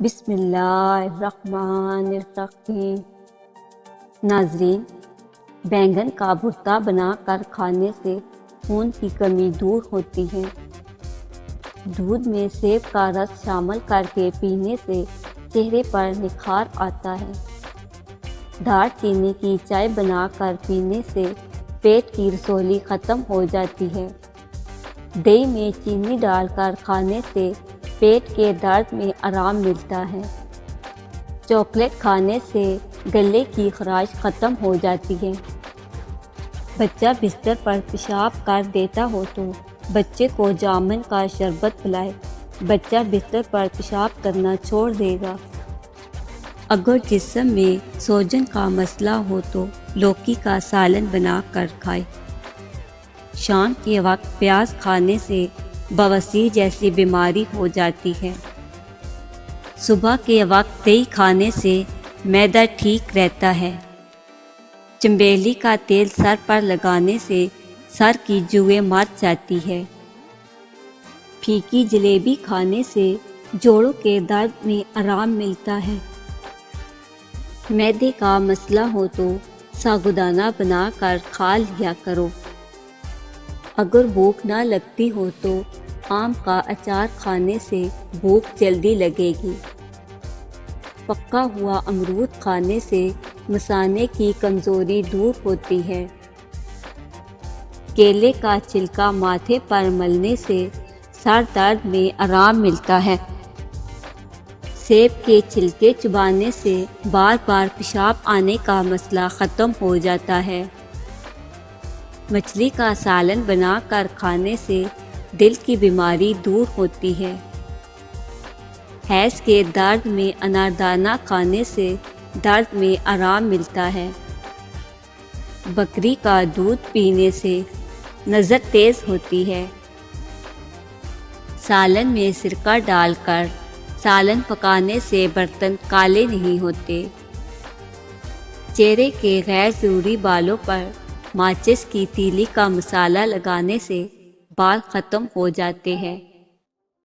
بسم اللہ الرحمن الرحیم۔ ناظرین، بینگن کا بھرتا بنا کر کھانے سے خون کی کمی دور ہوتی ہے۔ دودھ میں سیب کا رس شامل کر کے پینے سے چہرے پر نکھار آتا ہے۔ دار چینی کی چائے بنا کر پینے سے پیٹ کی رسولی ختم ہو جاتی ہے۔ دہی میں چینی ڈال کر کھانے سے پیٹ کے درد میں آرام ملتا ہے۔ چاکلیٹ کھانے سے گلے کی خراش ختم ہو جاتی ہے۔ بچہ بستر پر پیشاب کر دیتا ہو تو بچے کو جامن کا شربت پلائے، بچہ بستر پر پیشاب کرنا چھوڑ دے گا۔ اگر جسم میں سوجن کا مسئلہ ہو تو لوکی کا سالن بنا کر کھائے۔ شام کے وقت پیاز کھانے سے بواسیر جیسی بیماری ہو جاتی ہے۔ صبح کے وقت دہی کھانے سے معدہ ٹھیک رہتا ہے۔ چنبیلی کا تیل سر پر لگانے سے سر کی جوئیں مر جاتی ہے۔ پھیکی جلیبی کھانے سے جوڑوں کے درد میں آرام ملتا ہے۔ معدے کا مسئلہ ہو تو ساگودانہ بنا کر کھا لیا کرو۔ اگر بھوک نہ لگتی ہو تو آم کا اچار کھانے سے بھوک جلدی لگے گی۔ پکا ہوا امرود کھانے سے مثانے کی کمزوری دور ہوتی ہے۔ کیلے کا چھلکا ماتھے پر ملنے سے سر درد میں آرام ملتا ہے۔ سیب کے چھلکے چبانے سے بار بار پیشاب آنے کا مسئلہ ختم ہو جاتا ہے۔ مچھلی کا سالن بنا کر کھانے سے دل کی بیماری دور ہوتی ہے۔ حیض کے درد میں اناردانہ کھانے سے درد میں آرام ملتا ہے۔ بکری کا دودھ پینے سے نظر تیز ہوتی ہے۔ سالن میں سرکہ ڈال کر سالن پکانے سے برتن کالے نہیں ہوتے۔ چہرے کے غیر ضروری بالوں پر ماچس کی تیلی کا مسالہ لگانے سے بال ختم ہو جاتے ہیں۔